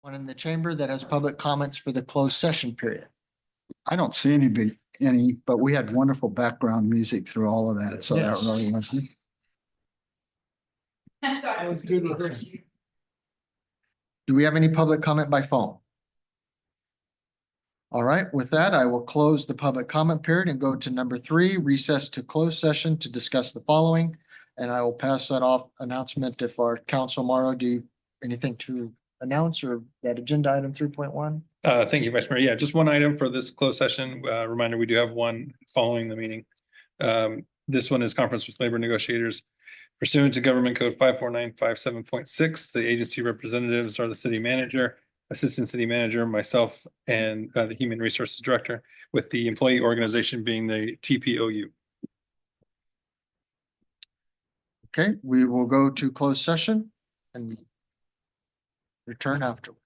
One in the chamber that has public comments for the closed session period. I don't see any, but we had wonderful background music through all of that, so that Yes. really wasn't. That was good rehearsal. Do we have any public comment by phone? All right, with that, I will close the public comment period and go to number 3, recess to closed session to discuss the following. And I will pass that off announcement if our council Morrow, do you, anything to announce or that agenda item 3.1? Thank you, Vice Mayor. Yeah, just one item for this closed session. Reminder, we do have one following the meeting. This one is conference with labor negotiators. Pursuant to Government Code 54957.6, the agency representatives are the city manager, assistant city manager, myself, and the human resources director, with the employee organization being the TPOU. Okay, we will go to closed session and return afterwards.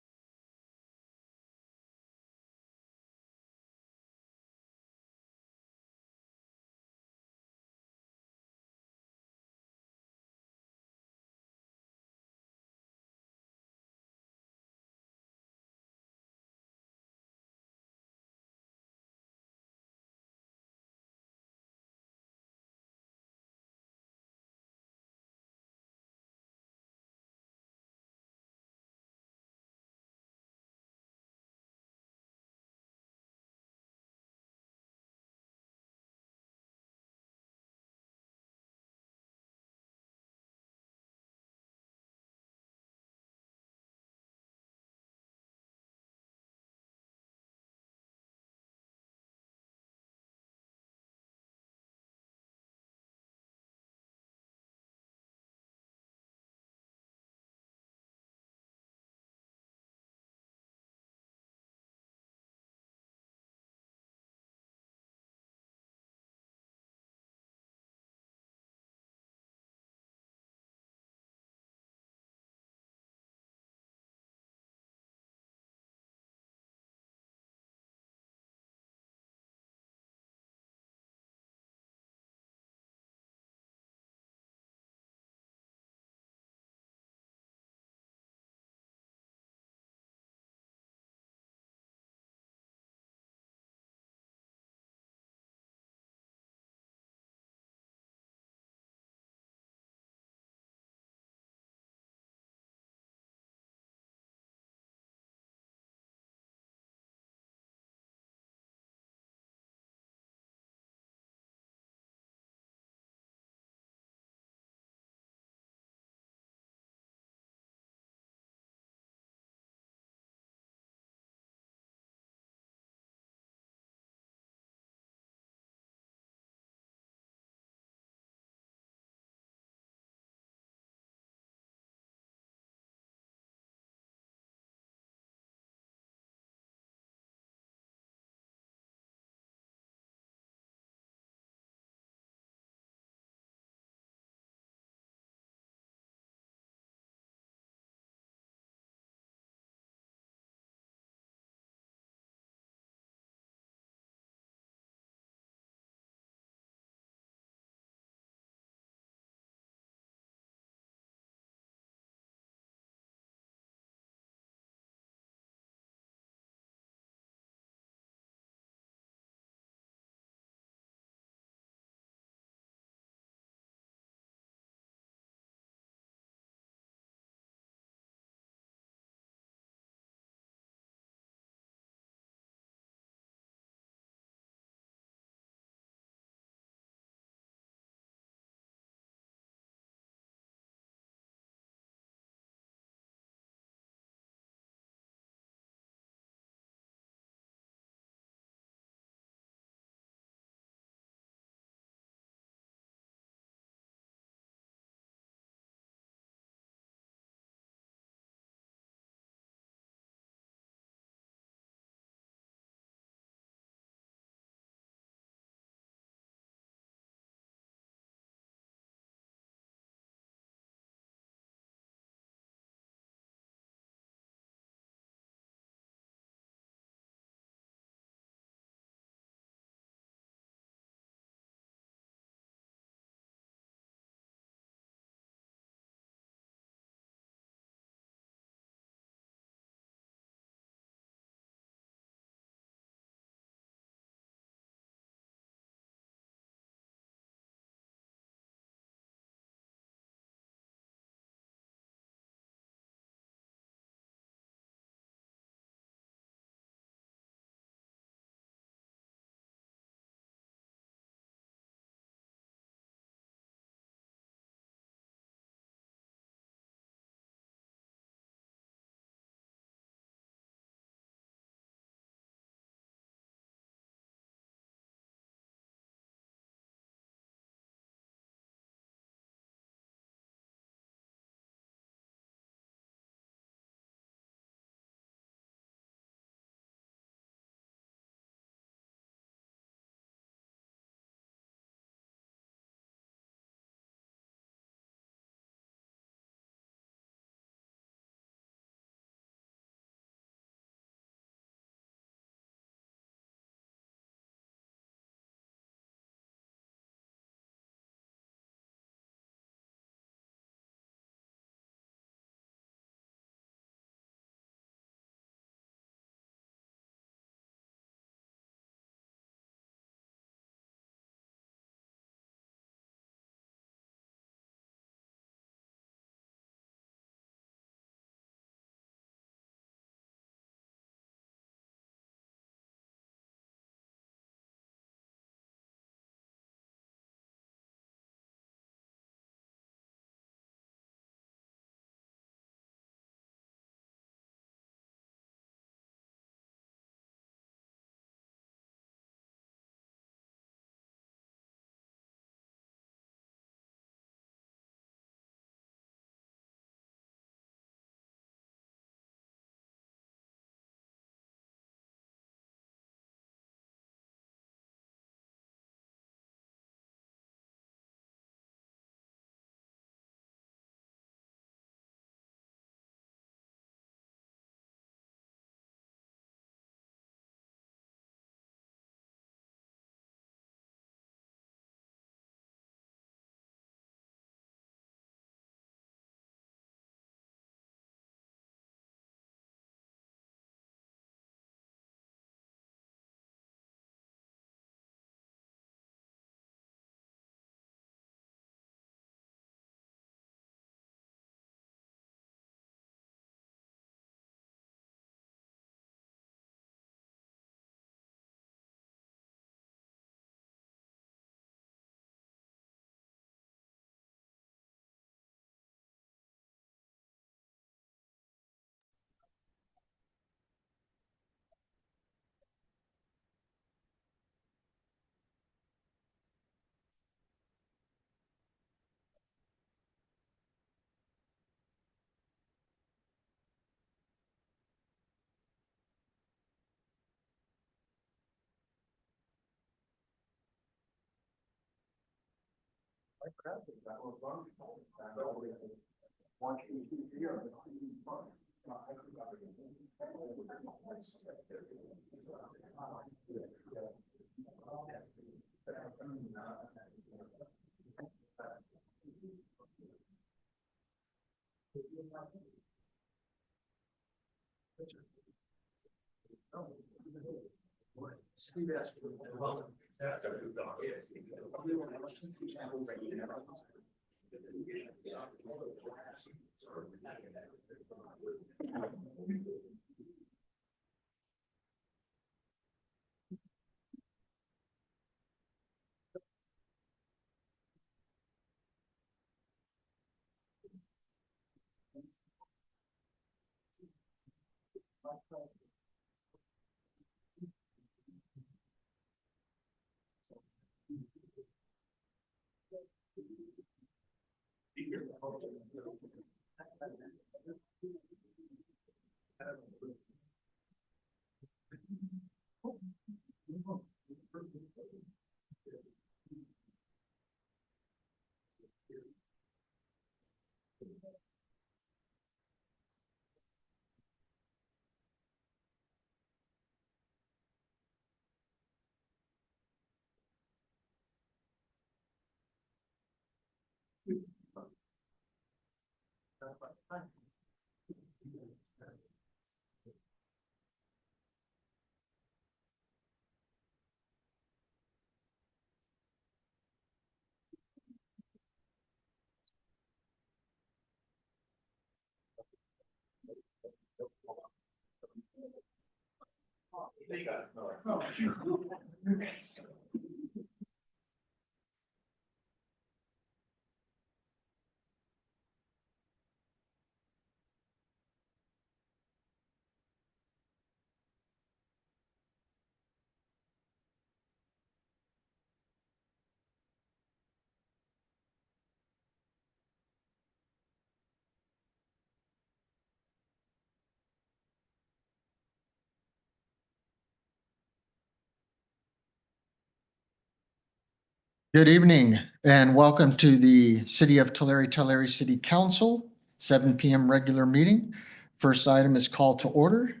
Good evening and welcome to the City of Tulare City Council, 7 p.m. regular meeting. First item is call to order.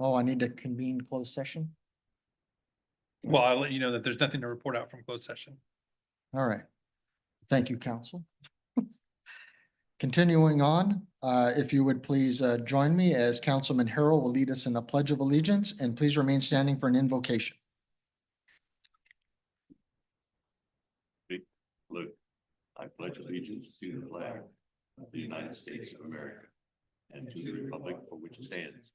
Oh, I need to convene closed session. Well, I'll let you know that there's nothing to report out from closed session. All right. Thank you, council. Continuing on, if you would please join me as Councilman Harrell will lead us in a pledge of allegiance, and please remain standing for an invocation. Look, I pledge allegiance to the flag of the United States of America and to the republic for which it stands,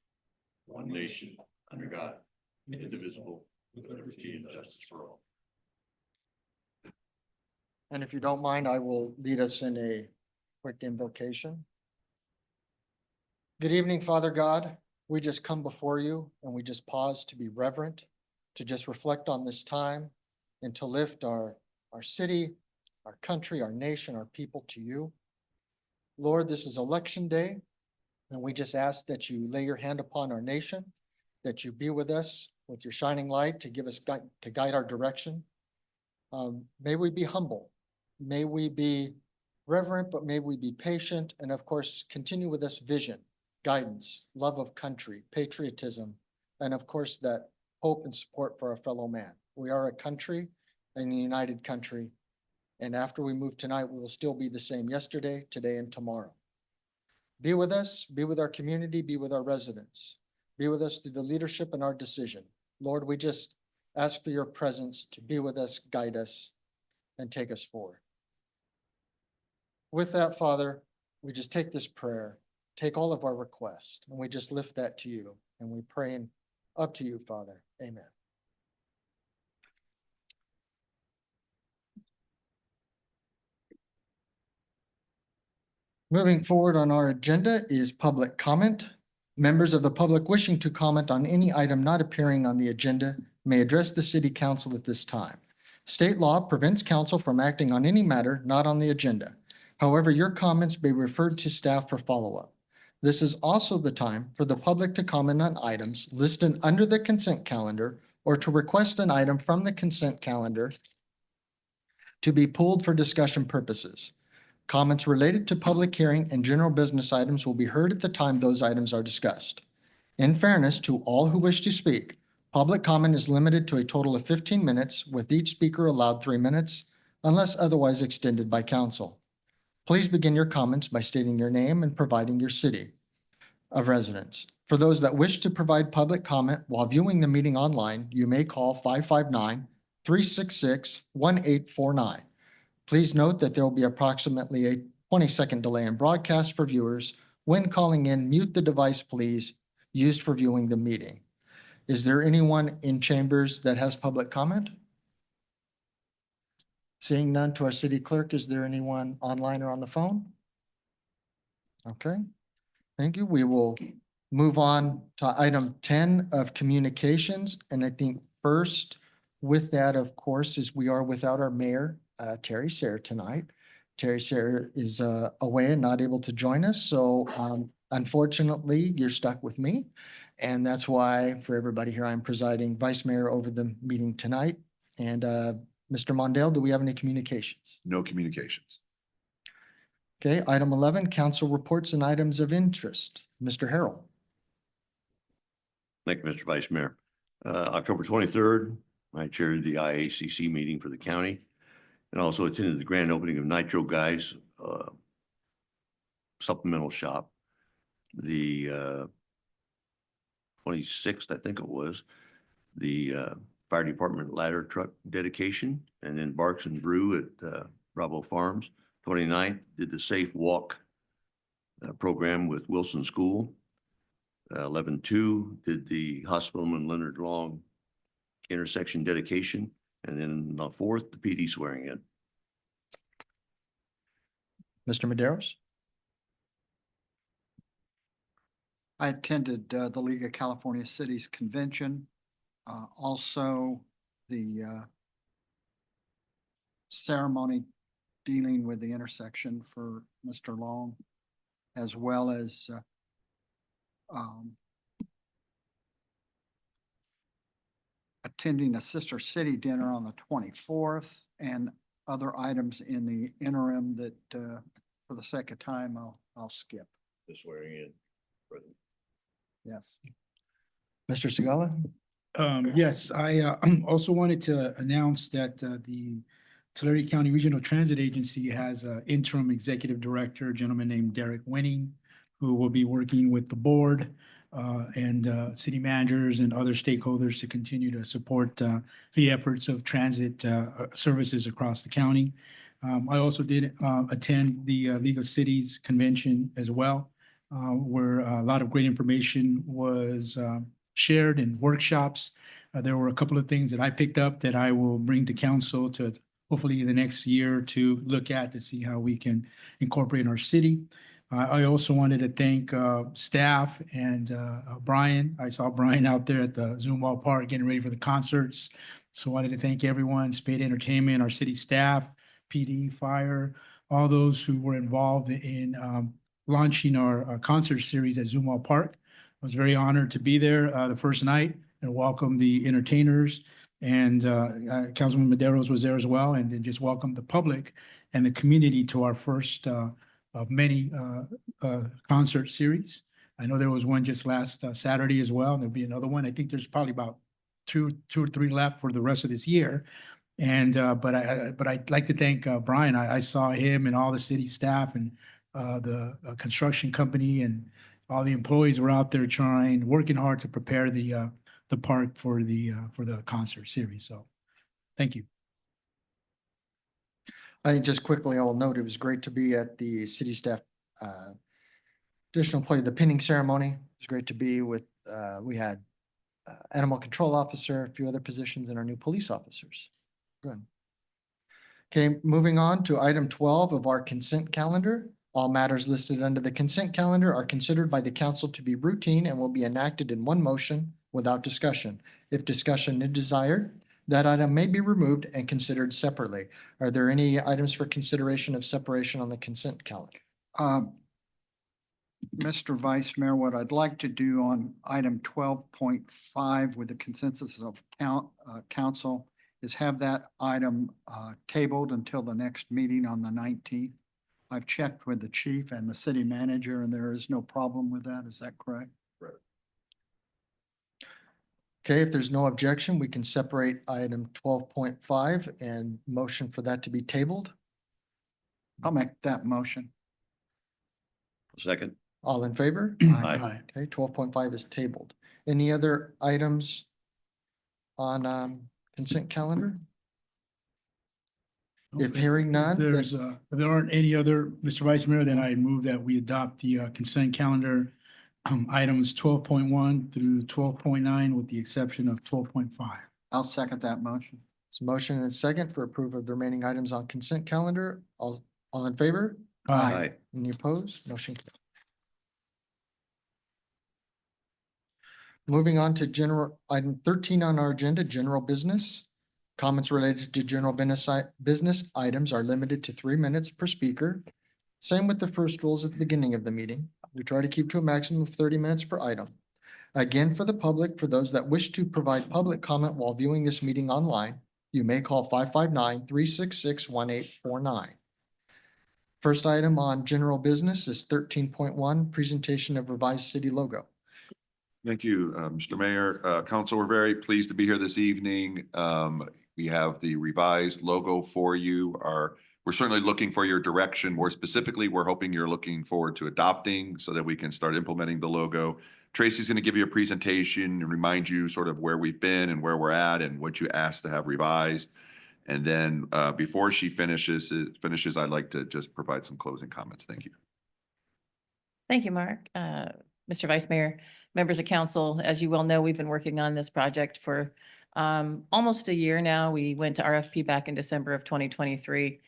one nation, under God, indivisible, with liberty and justice for all. And if you don't mind, I will lead us in a quick invocation. Good evening, Father God. We just come before you and we just pause to be reverent, to just reflect on this time and to lift our city, our country, our nation, our people to you. Lord, this is election day, and we just ask that you lay your hand upon our nation, that you be with us with your shining light to give us to guide our direction. May we be humble. May we be reverent, but may we be patient. And of course, continue with this vision, guidance, love of country, patriotism, and of course, that hope and support for our fellow man. We are a country, and a united country. And after we move tonight, we will still be the same yesterday, today, and tomorrow. Be with us, be with our community, be with our residents. Be with us through the leadership and our decision. Lord, we just ask for your presence to be with us, guide us, and take us forward. With that, Father, we just take this prayer, take all of our requests, and we just lift that to you. And we pray up to you, Father. Amen. Moving forward on our agenda is public comment. Members of the public wishing to comment on any item not appearing on the agenda may address the city council at this time. State law prevents council from acting on any matter not on the agenda. However, your comments may be referred to staff for follow-up. This is also the time for the public to comment on items listed under the consent calendar or to request an item from the consent calendar to be pulled for discussion purposes. Comments related to public hearing and general business items will be heard at the time those items are discussed. In fairness to all who wish to speak, public comment is limited to a total of 15 minutes, with each speaker allowed 3 minutes, unless otherwise extended by council. Please begin your comments by stating your name and providing your city of residence. For those that wish to provide public comment while viewing the meeting online, you may call 559-366-1849. Please note that there will be approximately a 20-second delay in broadcast for viewers. When calling in, mute the device, please, used for viewing the meeting. Is there anyone in chambers that has public comment? Seeing none, to our city clerk, is there anyone online or on the phone? Okay, thank you. We will move on to item 10 of communications. And I think first with that, of course, is we are without our mayor, Terry Sayre, tonight. Terry Sayre is away and not able to join us. So unfortunately, you're stuck with me. And that's why for everybody here, I'm presiding vice mayor over the meeting tonight. And Mr. Mondale, do we have any communications? No communications. Okay, item 11, council reports and items of interest. Mr. Harrell. Thank you, Mr. Vice Mayor. October 23rd, I chaired the IACC meeting for the county and also attended the grand opening of Nitro Guys supplemental shop. The 26th, I think it was, the fire department ladder truck dedication, and then Barks and Brew at Bravo Farms. 29th, did the Safe Walk program with Wilson School. 11/2, did the Hospital and Leonard Long intersection dedication. And then on the 4th, the PD swearing in. Mr. Maderos. I attended the League of California Cities Convention. Also the ceremony dealing with the intersection for Mr. Long, as well as attending a sister city dinner on the 24th and other items in the interim that for the sake of time, I'll skip. The swearing in. Yes. Mr. Segala. Yes, I also wanted to announce that the Tulare County Regional Transit Agency has an interim executive director, a gentleman named Derek Winning, who will be working with the board and city managers and other stakeholders to continue to support the efforts of transit services across the county. I also did attend the League of Cities Convention as well, where a lot of great information was shared in workshops. There were a couple of things that I picked up that I will bring to council to hopefully the next year to look at to see how we can incorporate in our city. I also wanted to thank staff and Brian. I saw Brian out there at the Zumwalt Park getting ready for the concerts. So I wanted to thank everyone, Spade Entertainment, our city staff, PD, fire, all those who were involved in launching our concert series at Zumwalt Park. I was very honored to be there the first night and welcome the entertainers, and Councilman Maderos was there as well, and then just welcome the public and the community to our first of many concert series. I know there was one just last Saturday as well, and there'll be another one. I think there's probably about two or three left for the rest of this year. And but I'd like to thank Brian. I saw him and all the city staff and the construction company and all the employees were out there working hard to prepare the park for the concert series. So thank you. I think just quickly, I will note it was great to be at the city staff additional play, the pinning ceremony. It was great to be with, we had animal control officer, a few other positions, and our new police officers. Good. Okay, moving on to item 12 of our consent calendar. All matters listed under the consent calendar are considered by the council to be routine and will be enacted in one motion without discussion. If discussion is desired, that item may be removed and considered separately. Are there any items for consideration of separation on the consent calendar? Mr. Vice Mayor, what I'd like to do on item 12.5 with the consensus of council is have that item tabled until the next meeting on the 19th. I've checked with the chief and the city manager, and there is no problem with that. Is that correct? Okay, if there's no objection, we can separate item 12.5 and motion for that to be tabled. I'll make that motion. Second. All in favor? Aye. Okay, 12.5 is tabled. Any other items on consent calendar? If hearing none, then- There's, if there aren't any other, Mr. Vice Mayor, then I move that we adopt the consent calendar, items 12.1 through 12.9 with the exception of 12.5. I'll second that motion. It's a motion and a second for approval of the remaining items on consent calendar. All in favor? Aye. Any opposed? Motion carries. Moving on to general, item 13 on our agenda, general business. Comments related to general business items are limited to 3 minutes per speaker. Same with the first rules at the beginning of the meeting. We try to keep to a maximum of 30 minutes per item. Again, for the public, for those that wish to provide public comment while viewing this meeting online, you may call 559-366-1849. First item on general business is 13.1, presentation of revised city logo. Thank you, Mr. Mayor. Council, we're very pleased to be here this evening. We have the revised logo for you. We're certainly looking for your direction. More specifically, we're hoping you're looking forward to adopting so that we can start implementing the logo. Tracy's going to give you a presentation and remind you sort of where we've been and where we're at and what you asked to have revised. And then before she finishes, I'd like to just provide some closing comments. Thank you. Thank you, Mark. Mr. Vice Mayor, members of council, as you well know, we've been working on this project for almost a year now. We went to RFP back in December of 2023.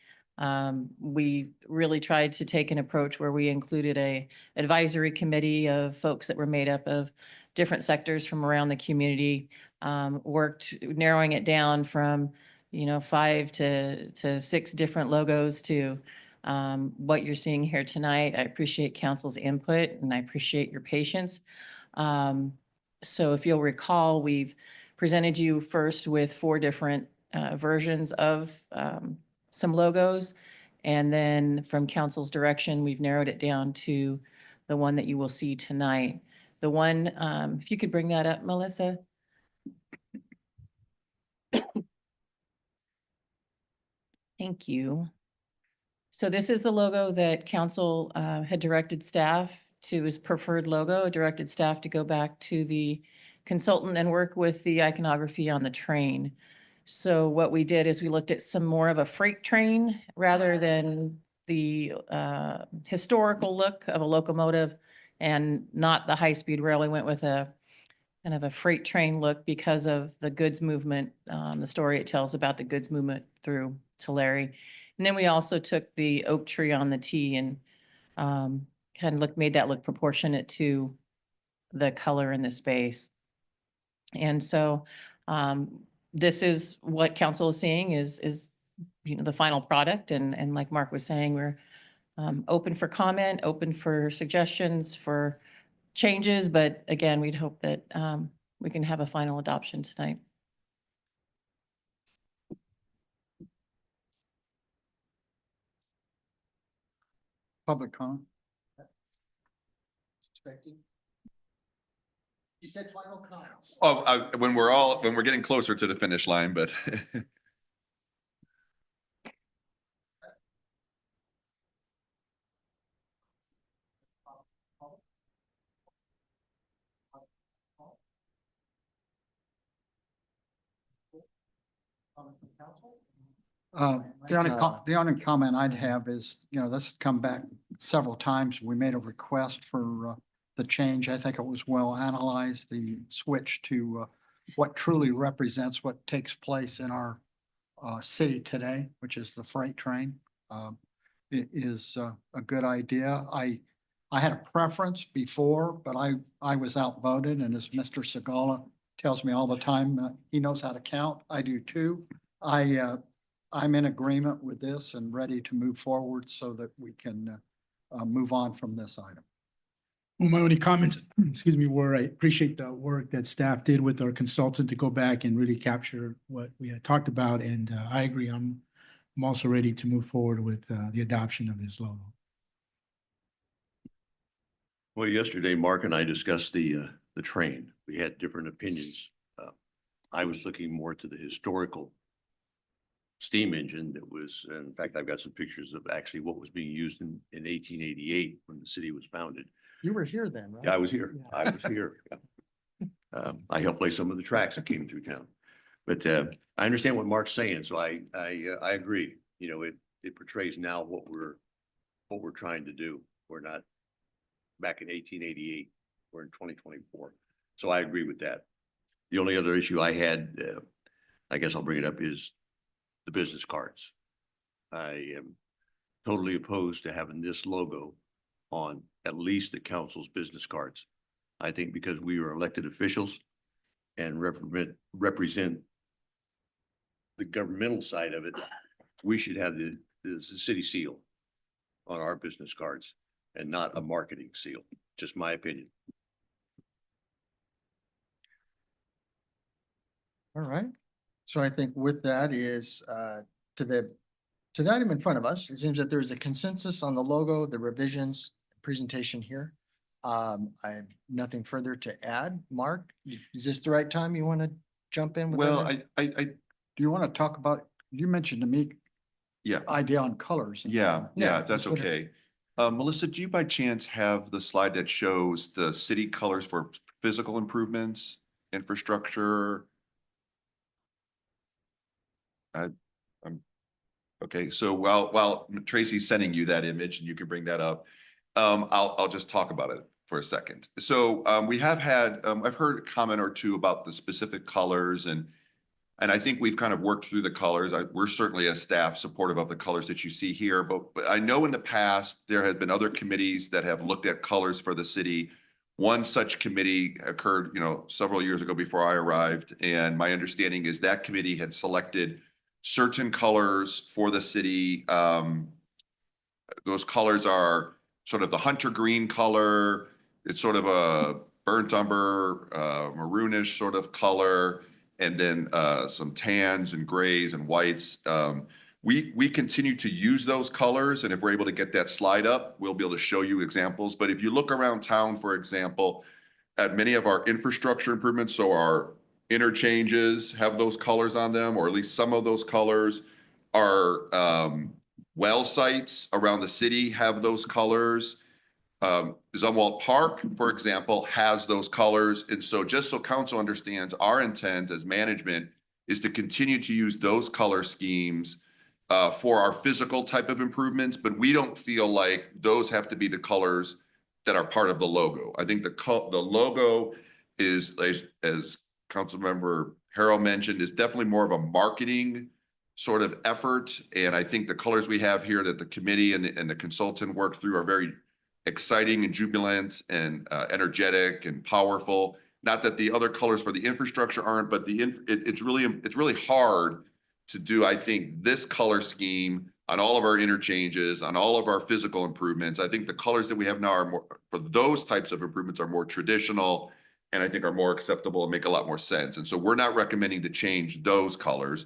We really tried to take an approach where we included a advisory committee of folks that were made up of different sectors from around the community, worked narrowing it down from 5 to 6 different logos to what you're seeing here tonight. I appreciate council's input and I appreciate your patience. So if you'll recall, we've presented you first with 4 different versions of some logos. And then from council's direction, we've narrowed it down to the one that you will see tonight. The one, if you could bring that up, Melissa. Thank you. So this is the logo that council had directed staff to as preferred logo, directed staff to go back to the consultant and work with the iconography on the train. So what we did is we looked at some more of a freight train rather than the historical look of a locomotive and not the high-speed rail. We went with a kind of a freight train look because of the goods movement, the story it tells about the goods movement through Tulare. And then we also took the oak tree on the T and kind of made that look proportionate to the color in the space. And so this is what council is seeing is the final product. And like Mark was saying, we're open for comment, open for suggestions, for changes. But again, we'd hope that we can have a final adoption tonight. Public comment. You said final comments. Oh, when we're getting closer to the finish line, but The only comment I'd have is, this has come back several times. We made a request for the change. I think it was well analyzed, the switch to what truly represents what takes place in our city today, which is the freight train. It is a good idea. I had a preference before, but I was outvoted, and as Mr. Segala tells me all the time, he knows how to count. I do too. I'm in agreement with this and ready to move forward so that we can move on from this item. Well, my only comments, excuse me, were I appreciate the work that staff did with our consultant to go back and really capture what we had talked about. And I agree, I'm also ready to move forward with the adoption of this logo. Well, yesterday, Mark and I discussed the train. We had different opinions. I was looking more to the historical steam engine that was, in fact, I've got some pictures of actually what was being used in 1888 when the city was founded. You were here then, right? Yeah, I was here. Yeah. I was here. Yeah. I helped play some of the tracks that came through town. But I understand what Mark's saying, so I agree. You know, it portrays now what we're trying to do. We're not back in 1888. We're in 2024. So I agree with that. The only other issue I had, I guess I'll bring it up, is the business cards. I am totally opposed to having this logo on at least the council's business cards. I think because we are elected officials and represent the governmental side of it, we should have the city seal on our business cards and not a marketing seal. Just my opinion. All right. So I think with that is to the item in front of us, it seems that there is a consensus on the logo, the revisions, presentation here. I have nothing further to add. Mark, is this the right time you want to jump in with? Well, other- Do you want to talk about, you mentioned to me yeah, idea on colors. yeah, Yeah, if that's let's go okay. Melissa, do you by chance have the slide that shows the city colors for physical improvements, infrastructure? Okay, so while Tracy's sending you that image and you can bring that up, I'll just talk about it for a second. So we have had, I've heard a comment or two about the specific colors and I think we've kind of worked through the colors. We're certainly as staff supportive of the colors that you see here, but I know in the past, there have been other committees that have looked at colors for the city. One such committee occurred, several years ago before I arrived. And my understanding is that committee had selected certain colors for the city. Those colors are sort of the hunter green color. It's sort of a burnt umber, maroonish sort of color, and then some tans and grays and whites. We continue to use those colors, and if we're able to get that slide up, we'll be able to show you examples. But if you look around town, for example, at many of our infrastructure improvements, so our interchanges have those colors on them, or at least some of those colors. Our well sites around the city have those colors. Zumwalt Park, for example, has those colors. And so just so council understands, our intent as management is to continue to use those color schemes for our physical type of improvements, but we don't feel like those have to be the colors that are part of the logo. I think the logo is, as Councilmember Harrell mentioned, is definitely more of a marketing sort of effort. And I think the colors we have here that the committee and the consultant worked through are very exciting and jubilant and energetic and powerful. Not that the other colors for the infrastructure aren't, but it's really hard to do, I think, this color scheme on all of our interchanges, on all of our physical improvements. I think the colors that we have now are more, for those types of improvements, are more traditional and I think are more acceptable and make a lot more sense. And so we're not recommending to change those colors.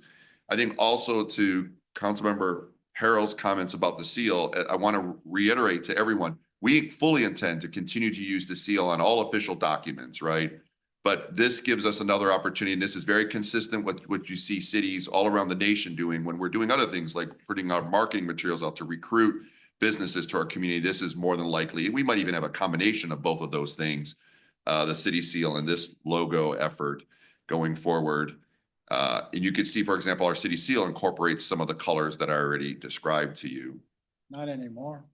I think also to Councilmember Harrell's comments about the seal, I want to reiterate to everyone, we fully intend to continue to use the seal on all official documents, right? But this gives us another opportunity, and this is very consistent with what you see cities all around the nation doing when we're doing other things like putting our marketing materials out to recruit businesses to our community. This is more than likely. We might even have a combination of both of those things, the city seal and this logo effort going forward. And you could see, for example, our city seal incorporates some of the colors that I already described to you. Not anymore.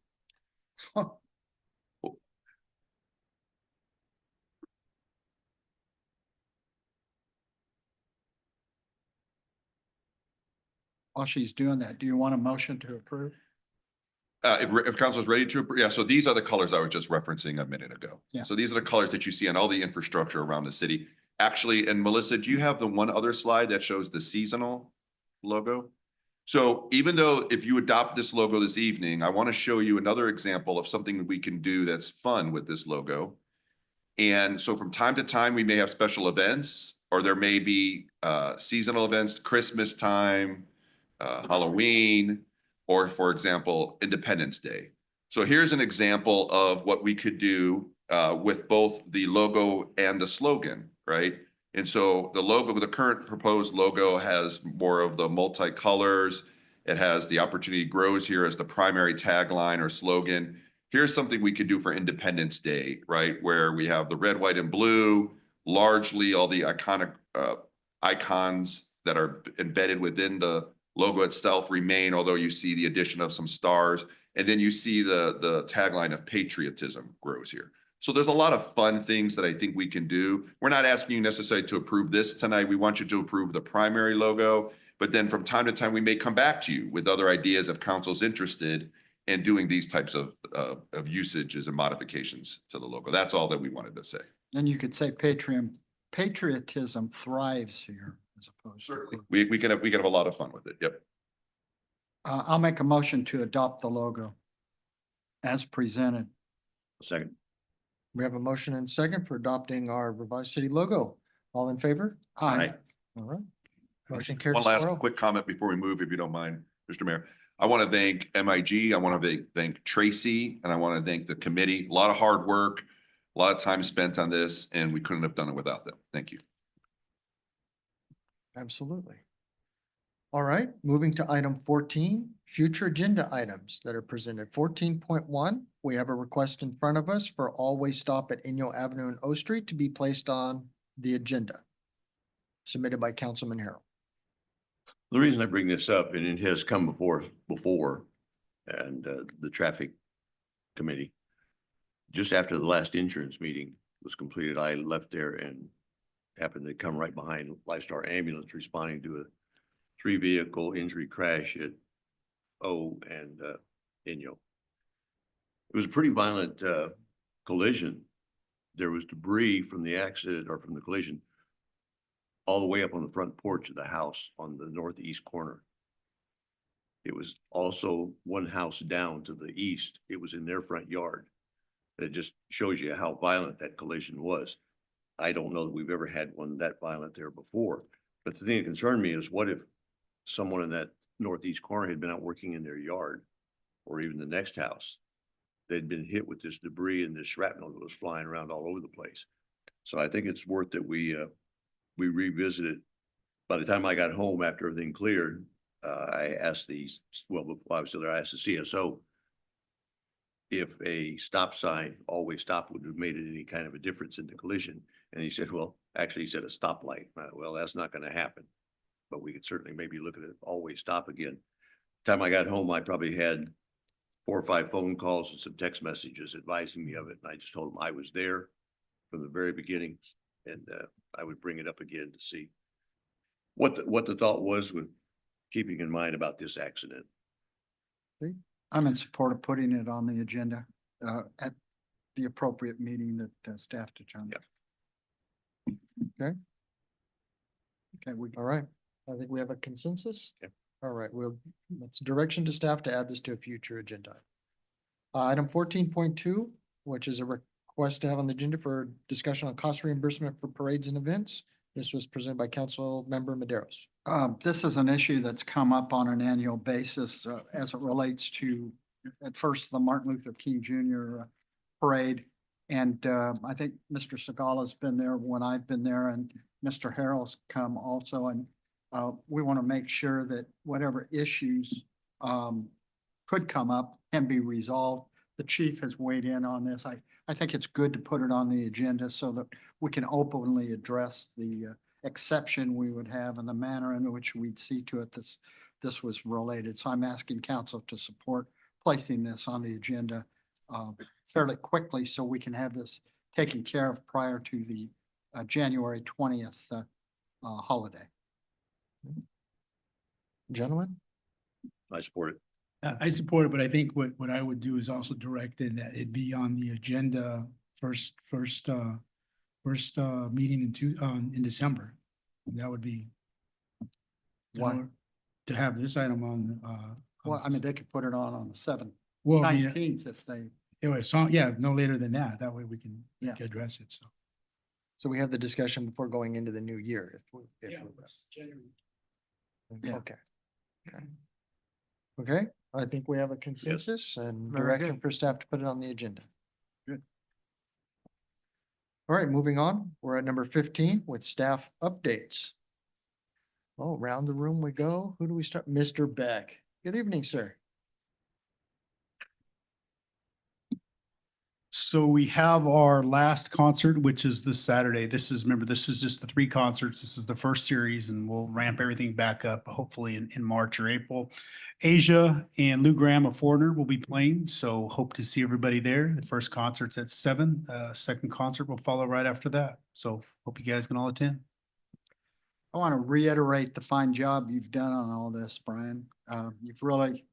While she's doing that, do you want a motion to approve? If council is ready to, yeah, so these are the colors I was just referencing a minute ago. Yeah. So these are the colors that you see on all the infrastructure around the city. Actually, and Melissa, do you have the one other slide that shows the seasonal logo? So even though if you adopt this logo this evening, I want to show you another example of something that we can do that's fun with this logo. And so from time to time, we may have special events, or there may be seasonal events, Christmas time, Halloween, or for example, Independence Day. So here's an example of what we could do with both the logo and the slogan, right? And so the logo, the current proposed logo has more of the multicolors. It has the opportunity grows here as the primary tagline or slogan. Here's something we could do for Independence Day, right? Where we have the red, white, and blue, largely all the iconic icons that are embedded within the logo itself remain, although you see the addition of some stars. And then you see the tagline of patriotism grows here. So there's a lot of fun things that I think we can do. We're not asking you necessarily to approve this tonight. We want you to approve the primary logo, but then from time to time, we may come back to you with other ideas if council's interested in doing these types of usages and modifications to the logo. That's all that we wanted to say. And you could say patriotism thrives here as opposed to. We can have a lot of fun with it. Yep. I'll make a motion to adopt the logo as presented. Second. We have a motion and second for adopting our revised city logo. All in favor? Aye. All right. Motion carries. One last 4-0. quick comment before we move, if you don't mind, Mr. Mayor. I want to thank MIG. I want to thank Tracy, and I want to thank the committee. A lot of hard work, a lot of time spent on this, and we couldn't have done it without them. Thank you. Absolutely. All right, moving to item 14, future agenda items that are presented. 14.1, we have a request in front of us for Always Stop at Inyo Avenue and O Street to be placed on the agenda. Submitted by Councilman Harrell. The reason I bring this up, and it has come before, and the traffic committee, just after the last insurance meeting was completed, I left there and happened to come right behind Lifestar Ambulance responding to a 3-vehicle injury crash at O and Inyo. It was a pretty violent collision. There was debris from the accident or from the collision all the way up on the front porch of the house on the northeast corner. It was also one house down to the east. It was in their front yard. It just shows you how violent that collision was. I don't know that we've ever had one that violent there before. But the thing that concerned me is, what if someone in that northeast corner had been out working in their yard, or even the next house? They'd been hit with this debris and this shrapnel that was flying around all over the place. So I think it's worth that we revisit it. By the time I got home after everything cleared, I asked before I was still there, I asked the CSO if a stop sign, always stop, would have made any kind of a difference in the collision. And he said, well, actually he said a stoplight. Well, that's not going to happen, but we could certainly maybe look at it, always stop again. Time I got home, I probably had 4 or 5 phone calls and some text messages advising me of it. And I just told them I was there from the very beginning, and I would bring it up again to see what the thought was with keeping in mind about this accident. I'm in support of putting it on the agenda at the appropriate meeting that staff determines. Okay. Okay, All right. I think we have a consensus. Okay. All right, that's direction to staff to add this to a future agenda. Item 14.2, which is a request to have on the agenda for discussion on cost reimbursement for parades and events. This was presented by Council Member Maderos. This is an issue that's come up on an annual basis as it relates to, at first, the Martin Luther King Jr. Parade. And I think Mr. Segala's been there when I've been there, and Mr. Harrell's come also. And we want to make sure that whatever issues could come up can be resolved. The chief has weighed in on this. I think it's good to put it on the agenda so that we can openly address the exception we would have and the manner in which we'd see to it this was related. So I'm asking council to support placing this on the agenda fairly quickly so we can have this taken care of prior to the January 20th holiday. Gentlemen? I support it. I support it, but I think what I would do is also direct it that it be on the agenda first meeting in December. That would be. Why? to have this item on, Well, I mean, they could put it on the well, I mean, 19th if they, it was, yeah, no later than that. That way we can Yeah. address it, so. So we have the discussion before going into the new year. Yeah. Okay. Okay. Okay, I think we have a consensus and Very direction good. for staff to put it on the agenda. Good. All right, moving on. We're at number 15 with staff updates. Oh, around the room we go. Who do we start? Mr. Beck. Good evening, sir. So we have our last concert, which is this Saturday. Remember, this is just the 3 concerts. This is the first series and we'll ramp everything back up hopefully in March or April. Asia and Lou Graham of Foreigner will be playing, so hope to see everybody there. The first concert's at 7. Second concert will follow right after that. So hope you guys can all attend. I want to reiterate the fine job you've done on all this, Brian. You've really,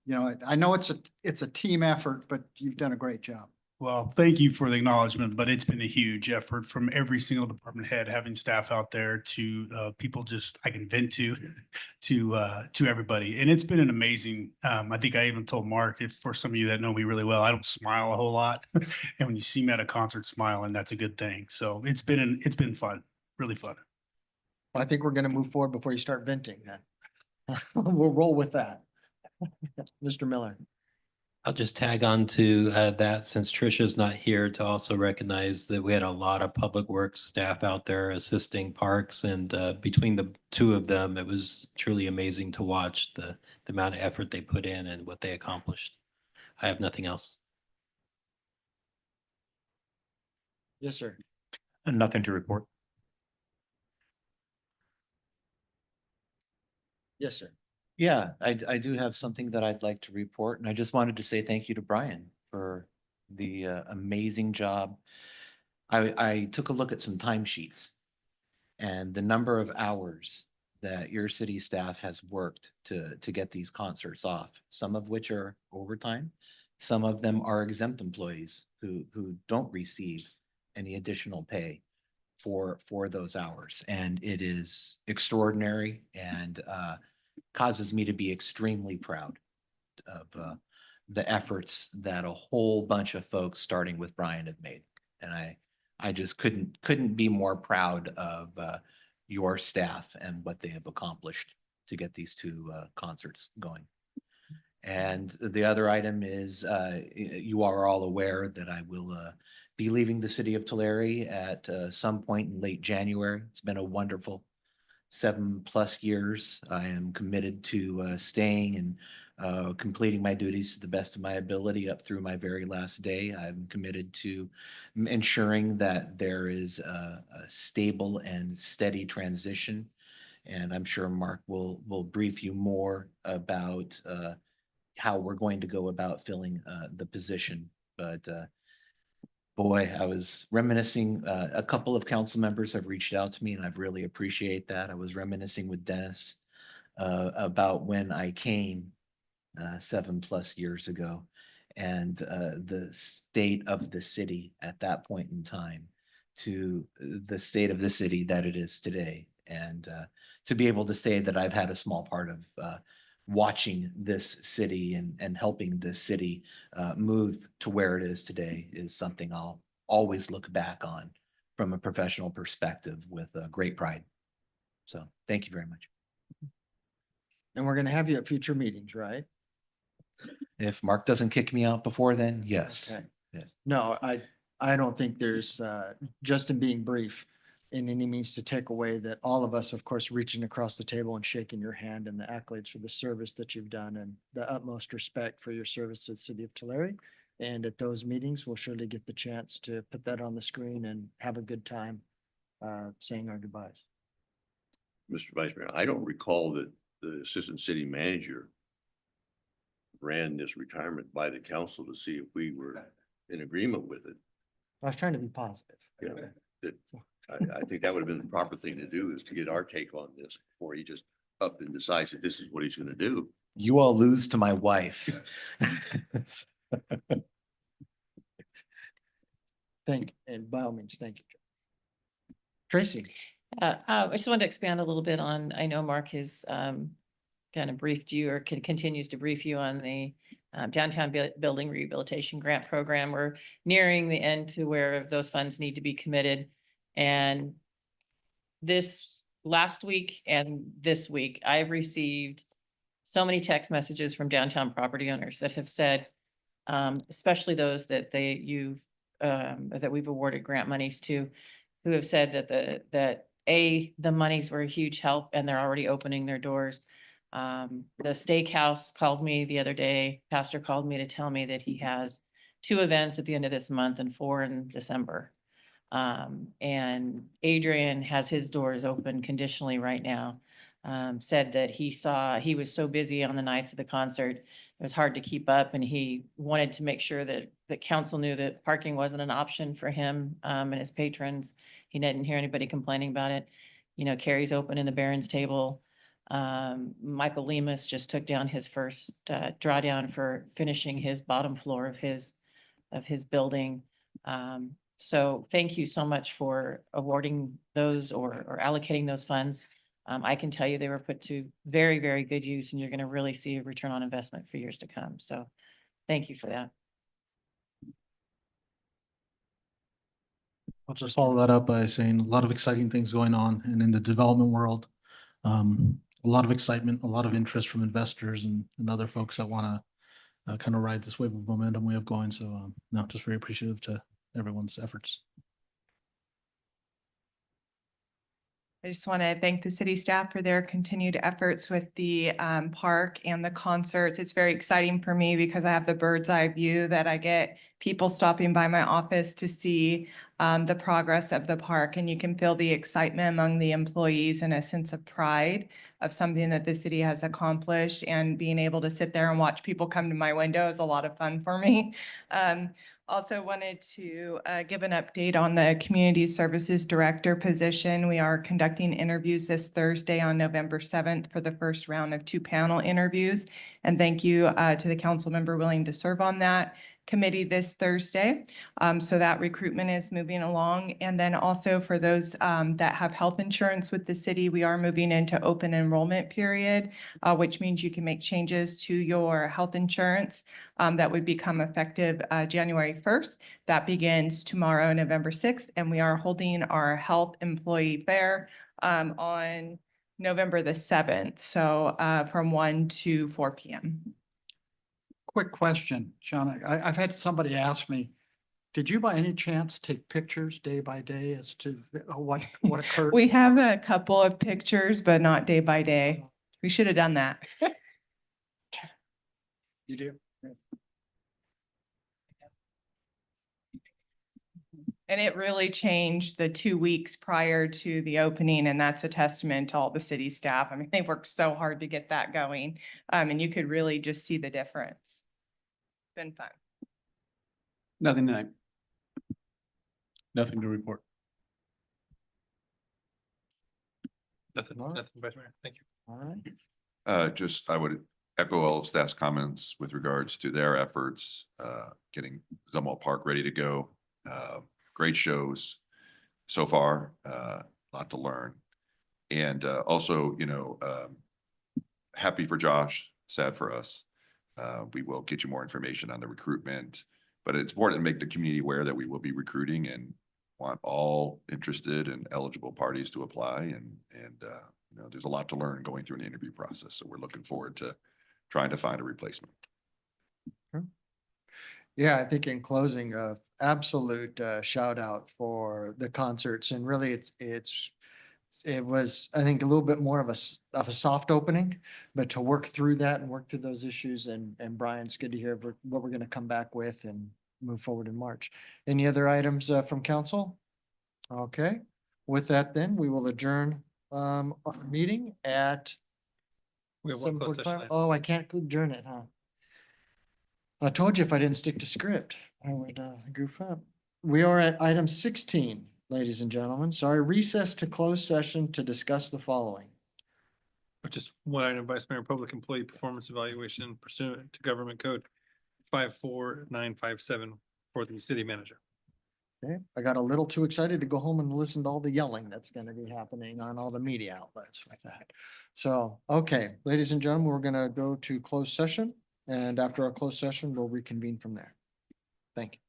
I know it's a team effort, but you've done a great job. Well, thank you for the acknowledgement, but it's been a huge effort from every single department head, having staff out there to people just I can vent to, to everybody. And it's been an amazing, I think I even told Mark, if for some of you that know me really well, I don't smile a whole lot. And when you see me at a concert smiling, that's a good thing. So it's been fun, really fun. I think we're gonna move forward before you start venting then. We'll roll with that. Mr. Miller. I'll just tag on to that since Trisha's not here to also recognize that we had a lot of public works staff out there assisting parks, and between the 2 of them, it was truly amazing to watch the amount of effort they put in and what they accomplished. I have nothing else. Yes, sir. Nothing to report. Yes, sir. Yeah, I do have something that I'd like to report, and I just wanted to say thank you to Brian for the amazing job. I took a look at some timesheets and the number of hours that your city staff has worked to get these concerts off, some of which are overtime. Some of them are exempt employees who don't receive any additional pay for those hours. And it is extraordinary and causes me to be extremely proud of the efforts that a whole bunch of folks, starting with Brian, have made. And I just couldn't be more proud of your staff and what they have accomplished to get these 2 concerts going. And the other item is you are all aware that I will be leaving the city of Tulare at some point in late January. It's been a wonderful 7+ years. I am committed to staying and completing my duties to the best of my ability up through my very last day. I'm committed to ensuring that there is a stable and steady transition. And I'm sure Mark will brief you more about how we're going to go about filling the position. But boy, I was reminiscing, a couple of council members have reached out to me and I've really appreciate that. I was reminiscing with Dennis about when I came 7+ years ago and the state of the city at that point in time to the state of the city that it is today. And to be able to say that I've had a small part of watching this city and helping this city move to where it is today is something I'll always look back on from a professional perspective with great pride. So thank you very much. And we're gonna have you at future meetings, right? If Mark doesn't kick me out before then, yes. Okay. Yes. No, I don't think there's, just in being brief, in any means to take away that all of us, of course, reaching across the table and shaking your hand and the accolades for the service that you've done and the utmost respect for your service to the city of Tulare. And at those meetings, we'll surely get the chance to put that on the screen and have a good time saying our goodbyes. Mr. Vice Mayor, I don't recall that the assistant city manager ran this retirement by the council to see if we were in agreement with it. I was trying to be positive. Yeah, that, I think that would have been the proper thing to do, is to get our take on this before he just up and decides that this is what he's gonna do. You all lose to my wife. And by all means, thank you. Tracy. I just wanted to expand a little bit on, I know Mark has kind of briefed you or continues to brief you on the downtown building rehabilitation grant program. We're nearing the end to where those funds need to be committed. And this last week and this week, I've received so many text messages from downtown property owners that have said, especially those that that we've awarded grant monies to, who have said that the monies were a huge help and they're already opening their doors. The steakhouse called me the other day, pastor called me to tell me that he has 2 events at the end of this month and 4 in December. And Adrian has his doors open conditionally right now. Said that he was so busy on the nights of the concert, it was hard to keep up, and he wanted to make sure that council knew that parking wasn't an option for him, and his patrons. He didn't hear anybody complaining about it. You know, Carrie's open in the Barron's table. Michael Lemus just took down his first, drawdown for finishing his bottom floor of his building. So thank you so much for awarding those or allocating those funds. I can tell you they were put to very, very good use, and you're going to really see a return on investment for years to come. So thank you for that. I'll just follow that up by saying a lot of exciting things going on and in the development world. A lot of excitement, a lot of interest from investors and other folks that want to kind of ride this wave of momentum we have going. So no, just very appreciative to everyone's efforts. I just want to thank the city staff for their continued efforts with the park and the concerts. It's very exciting for me because I have the bird's eye view that I get people stopping by my office to see the progress of the park. And you can feel the excitement among the employees and a sense of pride of something that the city has accomplished. And being able to sit there and watch people come to my window is a lot of fun for me. Also wanted to give an update on the Community Services Director position. We are conducting interviews this Thursday on November 7th for the first round of 2 panel interviews. And thank you to the council member willing to serve on that committee this Thursday. So that recruitment is moving along. And then also for those that have health insurance with the city, we are moving into open enrollment period, which means you can make changes to your health insurance that would become effective January 1st. That begins tomorrow, November 6th, and we are holding our health employee fair on November the 7th. So from 1 to 4 p.m. Quick question, Shauna. I've had somebody ask me, did you by any chance take pictures day by day as to what occurred? We have a couple of pictures, but not day by day. We should have done that. You do? And it really changed the 2 weeks prior to the opening, and that's a testament to all the city staff. I mean, they worked so hard to get that going, and you could really just see the difference. Been fun. Nothing tonight. Nothing to report. Nothing, Vice Mayor. Thank you. All right. I would echo all of staff's comments with regards to their efforts, getting Zumwalt Park ready to go. Great shows so far, a lot to learn. And also, happy for Josh, sad for us. We will get you more information on the recruitment, but it's important to make the community aware that we will be recruiting and want all interested and eligible parties to apply. And there's a lot to learn going through an interview process. So we're looking forward to trying to find a replacement. Yeah, I think in closing, absolute shout out for the concerts, and really it was, I think, a little bit more of a soft opening, but to work through that and work through those issues, and Brian, it's good to hear what we're going to come back with and move forward in March. Any other items from council? Okay, with that then, we will adjourn our meeting at We have one closed 7:45. session. Oh, I can't adjourn it, huh? I told you if I didn't stick to script, I would goof up. We are at item 16, ladies and gentlemen. Sorry, recess to closed session to discuss the following. Just one item, Vice Mayor, public employee performance evaluation pursuant to Government Code 54957 for the city manager. Okay, I got a little too excited to go home and listen to all the yelling that's gonna be happening on all the media outlets like that. So, okay, ladies and gentlemen, we're gonna go to closed session, and after our closed session, we'll reconvene from there. Thank you.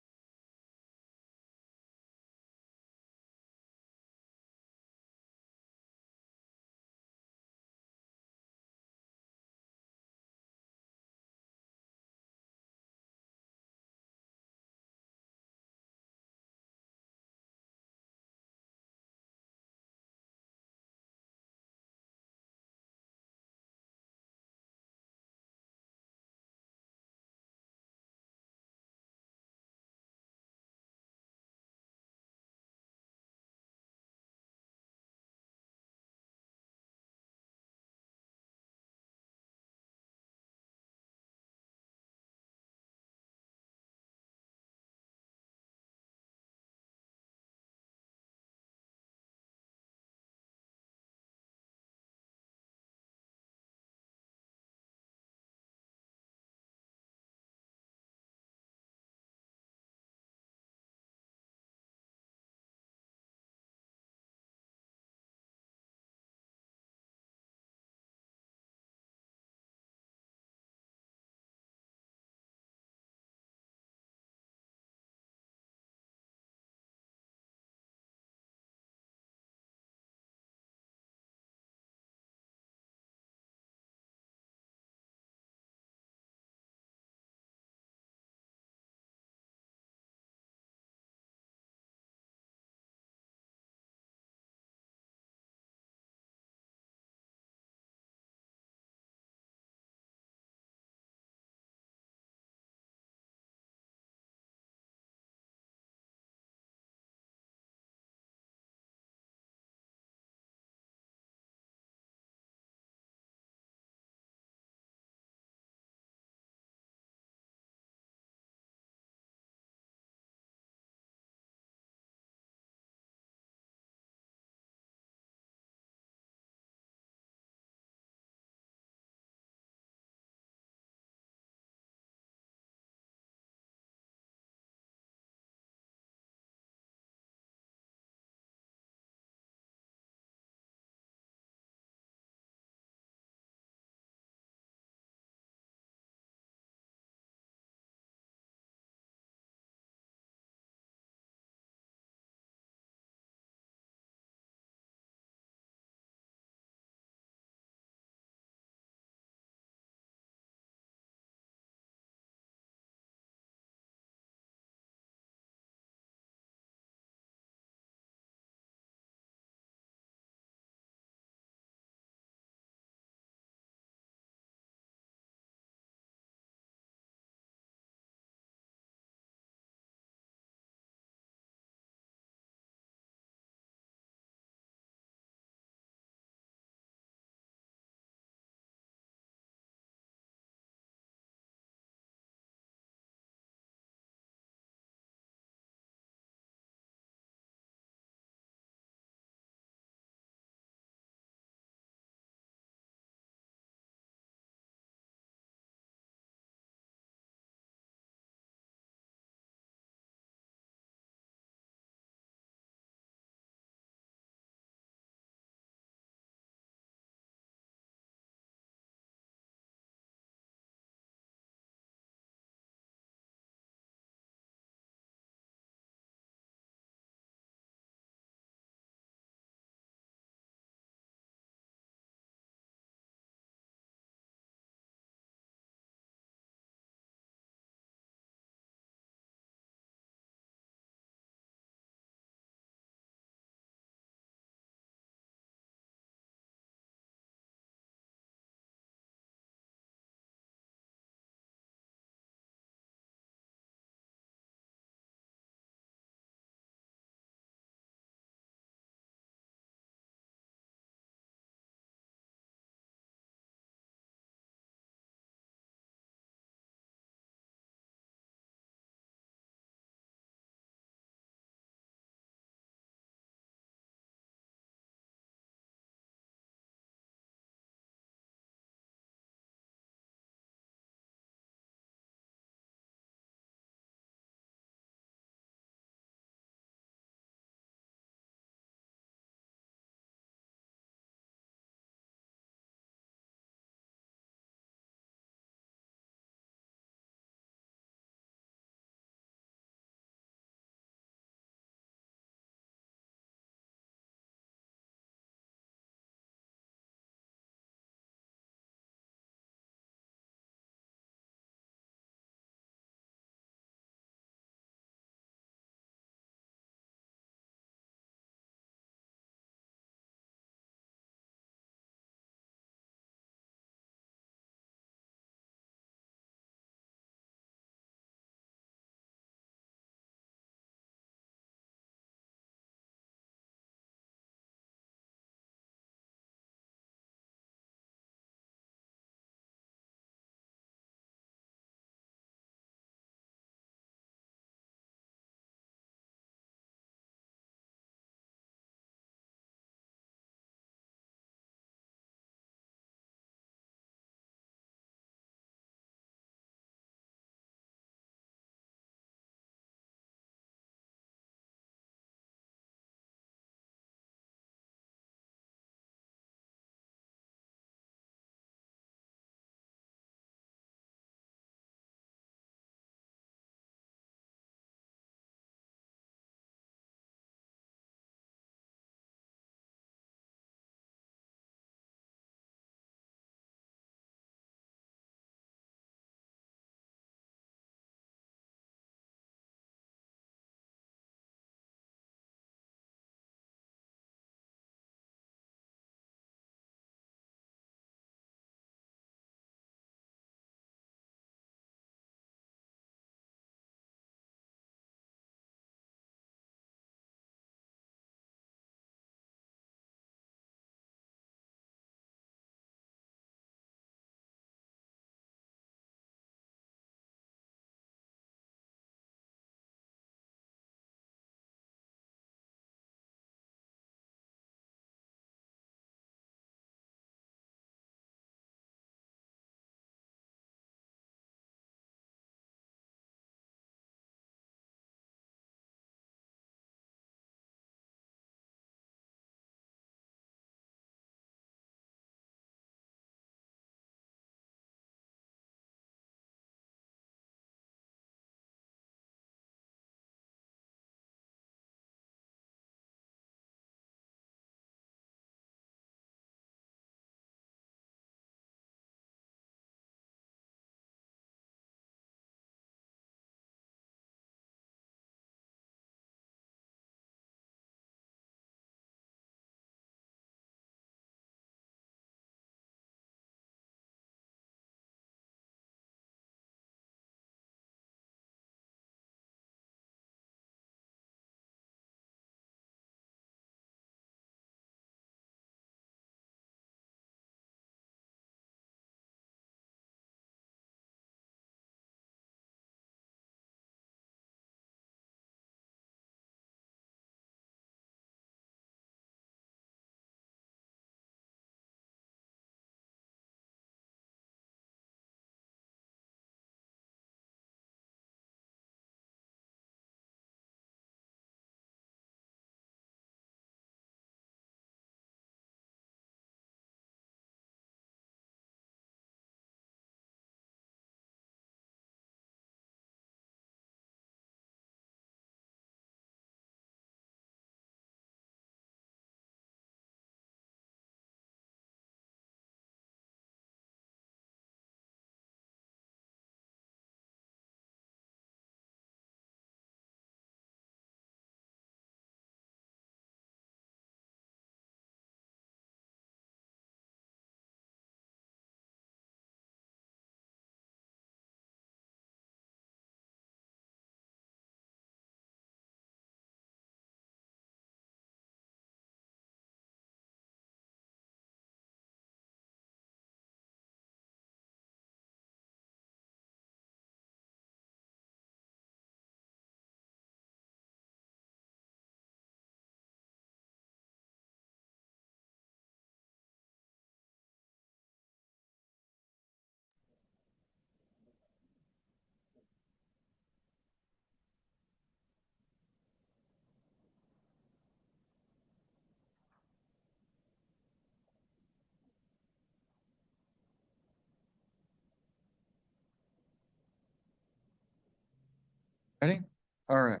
Ready? All right.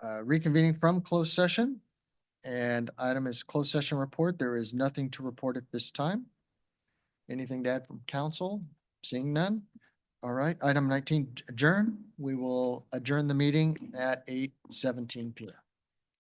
Reconvening from closed session. And item is closed session report. There is nothing to report at this time. Anything to add from council? Seeing none? All right, item 19, adjourn. We will adjourn the meeting at 8:17 PM.